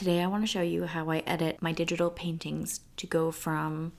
Today I want to show you how I edit my digital paintings to go from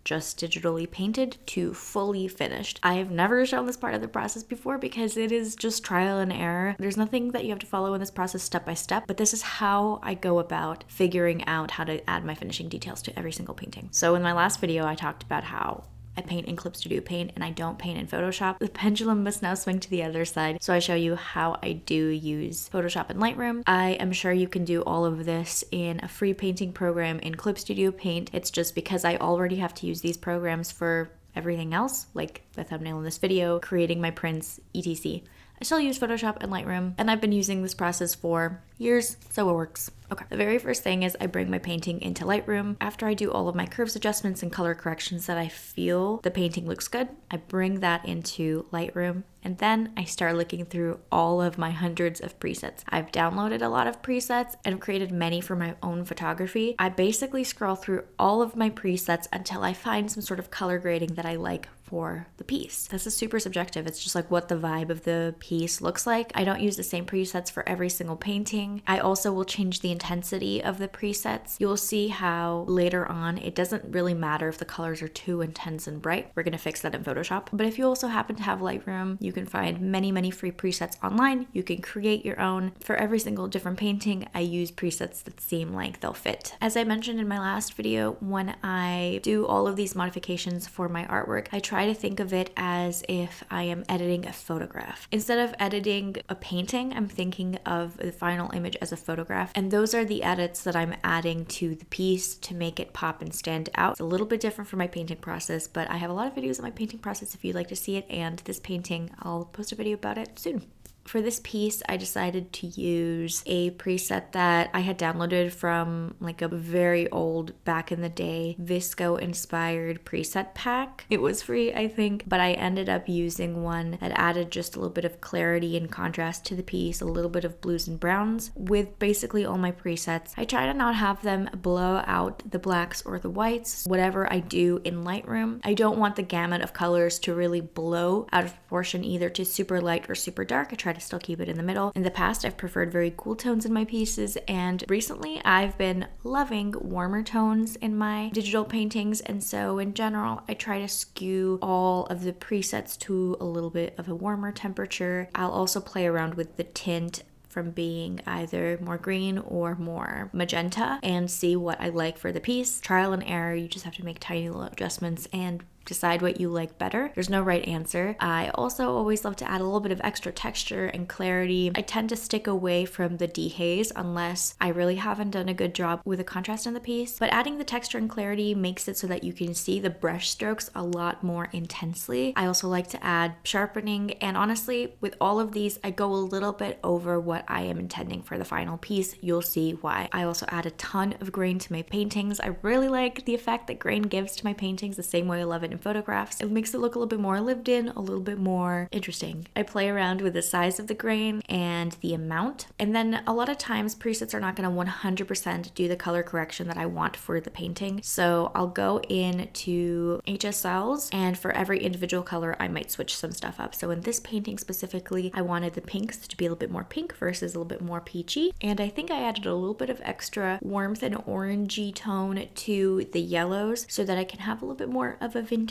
just digitally painted to fully finished. I have never shown this part of the process before because it is just trial and error. There's nothing that you have to follow in this process step by step, but this is how I go about figuring out how to add my finishing details to every single painting. So in my last video, I talked about how I paint in Clip Studio Paint and I don't paint in Photoshop. The pendulum must now swing to the other side. So I show you how I do use Photoshop and Lightroom. I am sure you can do all of this in a free painting program in Clip Studio Paint. It's just because I already have to use these programs for everything else, like the thumbnail in this video, creating my prints, etc. I still use Photoshop and Lightroom, and I've been using this process for years, so it works. Okay, the very first thing is I bring my painting into Lightroom. After I do all of my curves adjustments and color corrections that I feel the painting looks good, I bring that into Lightroom, and then I start looking through all of my hundreds of presets. I've downloaded a lot of presets and created many for my own photography. I basically scroll through all of my presets until I find some sort of color grading that I like for the piece. This is super subjective. It's just like what the vibe of the piece looks like. I don't use the same presets for every single painting. I also will change the intensity of the presets. You'll see how later on it doesn't really matter if the colors are too intense and bright. We're gonna fix that in Photoshop. But if you also happen to have Lightroom, you can find many free presets online. You can create your own. For every single different painting, I use presets that seem like they'll fit. As I mentioned in my last video, when I do all of these modifications for my artwork, I try to think of it as if I am editing a photograph. Instead of editing a painting, I'm thinking of the final image as a photograph, and those are the edits that I'm adding to the piece to make it pop and stand out. It's a little bit different from my painting process, but I have a lot of videos on my painting process if you'd like to see it, and this painting, I'll post a video about it soon. For this piece, I decided to use a preset that I had downloaded from like a very old, back in the day, Visco inspired preset pack. It was free, I think, but I ended up using one that added just a little bit of clarity and contrast to the piece, a little bit of blues and browns with basically all my presets. I try to not have them blow out the blacks or the whites. Whatever I do in Lightroom, I don't want the gamut of colors to really blow out of proportion either to super light or super dark. I try to still keep it in the middle. In the past, I've preferred very cool tones in my pieces, and recently I've been loving warmer tones in my digital paintings, and so in general, I try to skew all of the presets to a little bit of a warmer temperature. I'll also play around with the tint from being either more green or more magenta and see what I like for the piece. Trial and error, you just have to make tiny little adjustments and decide what you like better. There's no right answer. I also always love to add a little bit of extra texture and clarity. I tend to stick away from the dehaze unless I really haven't done a good job with the contrast in the piece, but adding the texture and clarity makes it so that you can see the brush strokes a lot more intensely. I also like to add sharpening, and honestly, with all of these, I go a little bit over what I am intending for the final piece. You'll see why. I also add a ton of grain to my paintings. I really like the effect that grain gives to my paintings, the same way I love it in photographs. It makes it look a little bit more lived in, a little bit more interesting. I play around with the size of the grain and the amount, and then a lot of times presets are not going to 100% do the color correction that I want for the painting, so I'll go into HSLs, and for every individual color I might switch some stuff up. So in this painting specifically, I wanted the pinks to be a little bit more pink versus a little bit more peachy, and I think I added a little bit of extra warmth and orangey tone to the yellows so that I can have a little bit more of a vintagey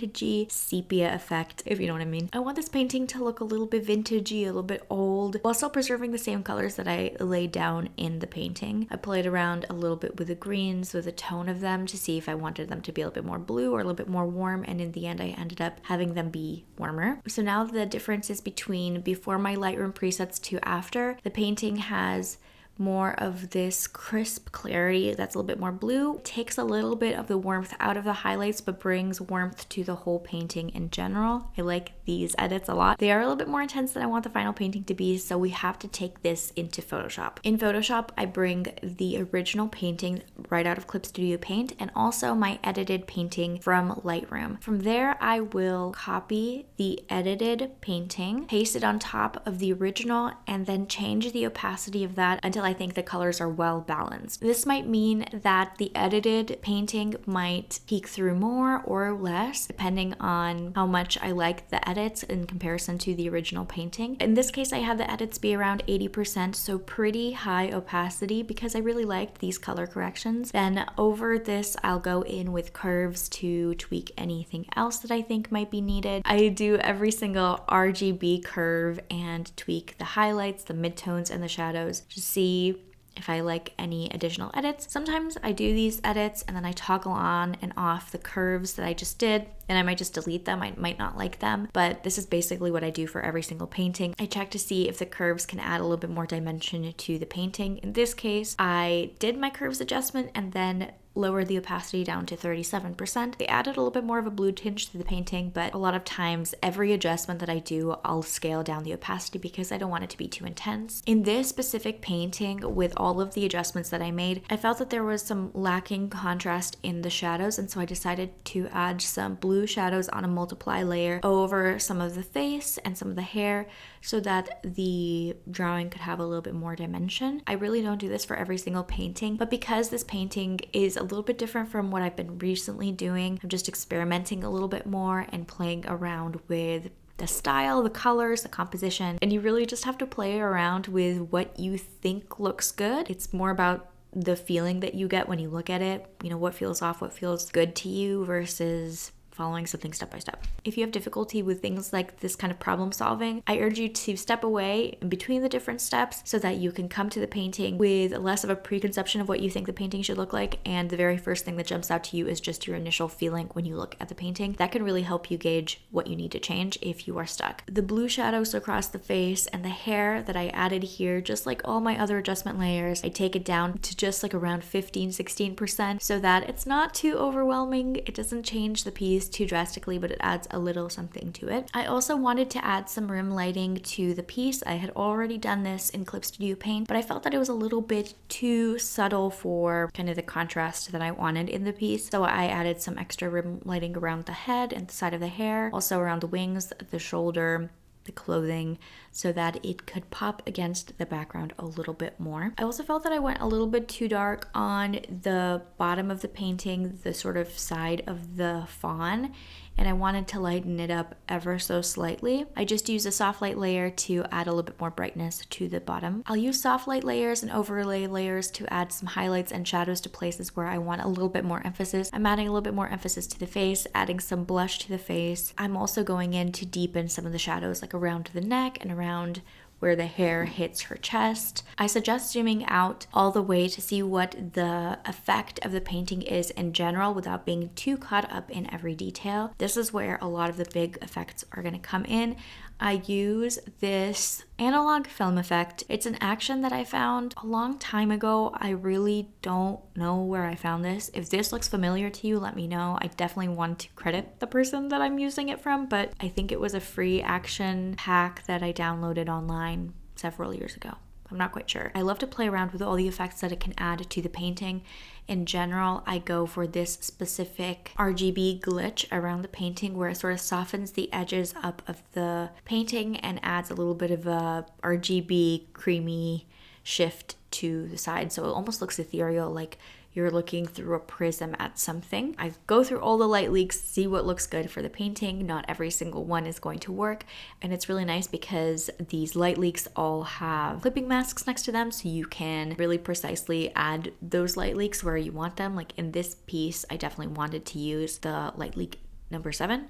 sepia effect, if you know what I mean. I want this painting to look a little bit vintagey, a little bit old, while still preserving the same colors that I laid down in the painting. I played around a little bit with the greens, with the tone of them to see if I wanted them to be a little bit more blue or a little bit more warm, and in the end I ended up having them be warmer. So now the difference is between before my Lightroom presets to after. The painting has more of this crisp clarity that's a little bit more blue. It takes a little bit of the warmth out of the highlights but brings warmth to the whole painting in general. I like these edits a lot. They are a little bit more intense than I want the final painting to be, so we have to take this into Photoshop. In Photoshop, I bring the original painting right out of Clip Studio Paint and also my edited painting from Lightroom. From there, I will copy the edited painting, paste it on top of the original, and then change the opacity of that until I think the colors are well balanced. This might mean that the edited painting might peek through more or less, depending on how much I like the edits in comparison to the original painting. In this case, I had the edits be around 80%, so pretty high opacity because I really liked these color corrections. Then over this, I'll go in with curves to tweak anything else that I think might be needed. I do every single RGB curve and tweak the highlights, the midtones, and the shadows to see if I like any additional edits. Sometimes I do these edits and then I toggle on and off the curves that I just did, and I might just delete them. I might not like them, but this is basically what I do for every single painting. I check to see if the curves can add a little bit more dimension to the painting. In this case, I did my curves adjustment and then lowered the opacity down to 37%. They added a little bit more of a blue tinge to the painting, but a lot of times every adjustment that I do, I'll scale down the opacity because I don't want it to be too intense. In this specific painting, with all of the adjustments that I made, I felt that there was some lacking contrast in the shadows, and so I decided to add some blue shadows on a multiply layer over some of the face and some of the hair so that the drawing could have a little bit more dimension. I really don't do this for every single painting, but because this painting is a little bit different from what I've been recently doing, I'm just experimenting a little bit more and playing around with the style, the colors, the composition, and you really just have to play around with what you think looks good. It's more about the feeling that you get when you look at it, you know, what feels off, what feels good to you versus following something step by step. If you have difficulty with things like this kind of problem solving, I urge you to step away in between the different steps so that you can come to the painting with less of a preconception of what you think the painting should look like, and the very first thing that jumps out to you is just your initial feeling when you look at the painting. That can really help you gauge what you need to change if you are stuck. The blue shadows across the face and the hair that I added here, just like all my other adjustment layers, I take it down to just like around 15-16% so that it's not too overwhelming. It doesn't change the piece too drastically, but it adds a little something to it. I also wanted to add some rim lighting to the piece. I had already done this in Clip Studio Paint, but I felt that it was a little bit too subtle for kind of the contrast that I wanted in the piece. So I added some extra rim lighting around the head and the side of the hair, also around the wings, the shoulder, the clothing, so that it could pop against the background a little bit more. I also felt that I went a little bit too dark on the bottom of the painting, the sort of side of the fawn, and I wanted to lighten it up ever so slightly. I just used a soft light layer to add a little bit more brightness to the bottom. I'll use soft light layers and overlay layers to add some highlights and shadows to places where I want a little bit more emphasis. I'm adding a little bit more emphasis to the face, adding some blush to the face. I'm also going in to deepen some of the shadows, like around the neck and around where the hair hits her chest. I suggest zooming out all the way to see what the effect of the painting is in general without being too caught up in every detail. This is where a lot of the big effects are going to come in. I use this analog film effect. It's an action that I found a long time ago. I really don't know where I found this. If this looks familiar to you, let me know. I definitely want to credit the person that I'm using it from, but I think it was a free action hack that I downloaded online several years ago. I'm not quite sure. I love to play around with all the effects that it can add to the painting. In general, I go for this specific RGB glitch around the painting where it sort of softens the edges up of the painting and adds a little bit of a RGB creamy shift to the side. So it almost looks ethereal, like you're looking through a prism at something. I go through all the light leaks, see what looks good for the painting. Not every single one is going to work. And it's really nice because these light leaks all have clipping masks next to them, so you can really precisely add those light leaks where you want them. Like in this piece, I definitely wanted to use the light leak number 7,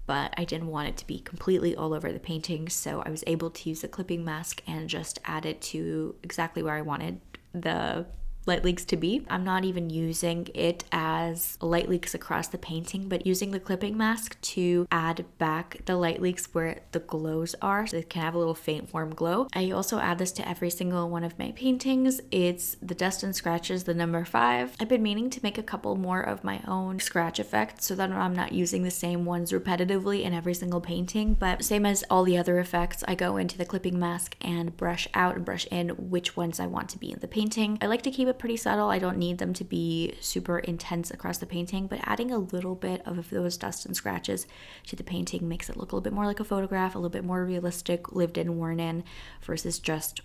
but I didn't want it to be completely all over the painting, so I was able to use the clipping mask and just add it to exactly where I wanted the light leaks to be. I'm not even using it as light leaks across the painting, but using the clipping mask to add back the light leaks where the glows are, so it can have a little faint warm glow. I also add this to every single one of my paintings. It's the dust and scratches, the number 5. I've been meaning to make a couple more of my own scratch effects so that I'm not using the same ones repetitively in every single painting, but same as all the other effects, I go into the clipping mask and brush out and brush in which ones I want to be in the painting. I like to keep it pretty subtle. I don't need them to be super intense across the painting, but adding a little bit of those dust and scratches to the painting makes it look a little bit more like a photograph, a little bit more realistic, lived in, worn in, versus just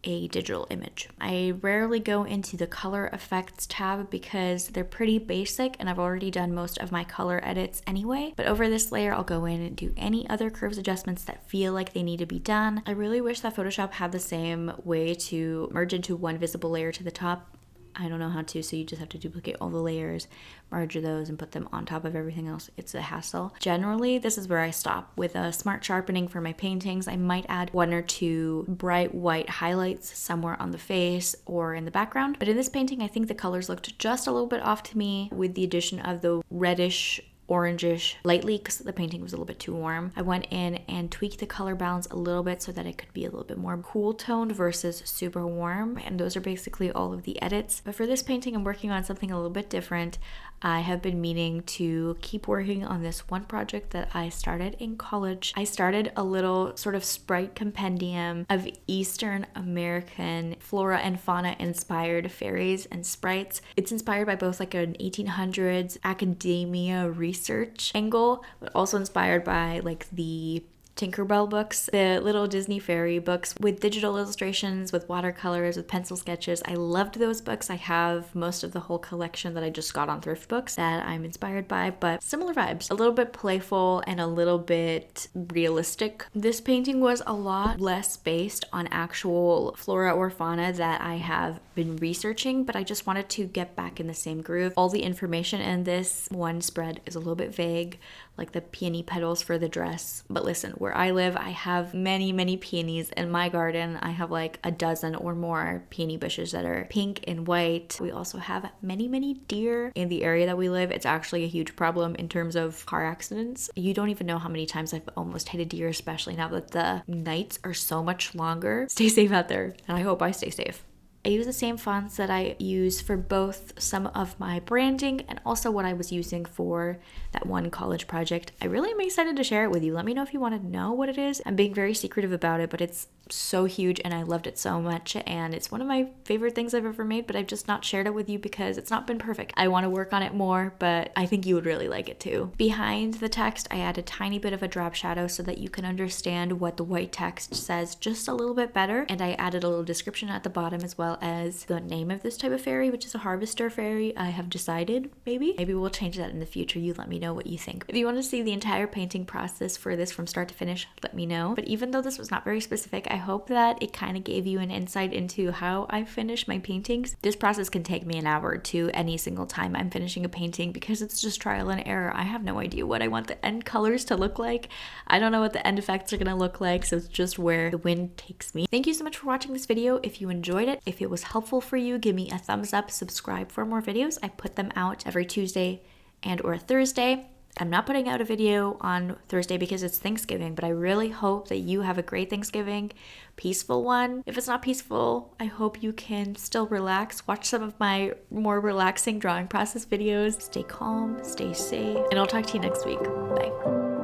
a digital image. I rarely go into the color effects tab because they're pretty basic and I've already done most of my color edits anyway. But over this layer, I'll go in and do any other curves adjustments that feel like they need to be done. I really wish that Photoshop had the same way to merge into one visible layer to the top. I don't know how to, so you just have to duplicate all the layers, merge those, and put them on top of everything else. It's a hassle. Generally, this is where I stop. With a smart sharpening for my paintings, I might add 1 or 2 bright white highlights somewhere on the face or in the background. But in this painting, I think the colors looked just a little bit off to me with the addition of the reddish orangish lightly because the painting was a little bit too warm. I went in and tweaked the color balance a little bit so that it could be a little bit more cool toned versus super warm, and those are basically all of the edits. But for this painting, I'm working on something a little bit different. I have been meaning to keep working on this one project that I started in college. I started a little sort of sprite compendium of Eastern American flora and fauna inspired fairies and sprites. It's inspired by both like an 1800s academia research angle, but also inspired by like the Tinkerbell books, the little Disney fairy books with digital illustrations, with watercolors, with pencil sketches. I loved those books. I have most of the whole collection that I just got on Thrift Books that I'm inspired by, but similar vibes. A little bit playful and a little bit realistic. This painting was a lot less based on actual flora or fauna that I have been researching, but I just wanted to get back in the same groove. All the information in this one spread is a little bit vague, like the peony petals for the dress. But listen, where I live, I have many peonies in my garden. I have like a dozen or more peony bushes that are pink and white. We also have many deer in the area that we live. It's actually a huge problem in terms of car accidents. You don't even know how many times I've almost hit a deer, especially now that the nights are so much longer. Stay safe out there, and I hope I stay safe. I use the same fonts that I use for both some of my branding and also what I was using for that one college project. I really am excited to share it with you. Let me know if you want to know what it is. I'm being very secretive about it, but it's so huge and I loved it so much, and it's one of my favorite things I've ever made, but I've just not shared it with you because it's not been perfect. I want to work on it more, but I think you would really like it too. Behind the text, I add a tiny bit of a drop shadow so that you can understand what the white text says just a little bit better, and I added a little description at the bottom as well as the name of this type of fairy, which is a harvester fairy. I have decided maybe we'll change that in the future. You let me know what you think. If you want to see the entire painting process for this from start to finish, let me know. But even though this was not very specific, I hope that it kind of gave you an insight into how I finish my paintings. This process can take me an hour or two any single time I'm finishing a painting because it's just trial and error. I have no idea what I want the end colors to look like. I don't know what the end effects are going to look like, so it's just where the wind takes me. Thank you so much for watching this video. If you enjoyed it, if it was helpful for you, give me a thumbs up, subscribe for more videos. I put them out every Tuesday and or Thursday. I'm not putting out a video on Thursday because it's Thanksgiving, but I really hope that you have a great Thanksgiving, peaceful one. If it's not peaceful, I hope you can still relax, watch some of my more relaxing drawing process videos, stay calm, stay safe, and I'll talk to you next week. Bye.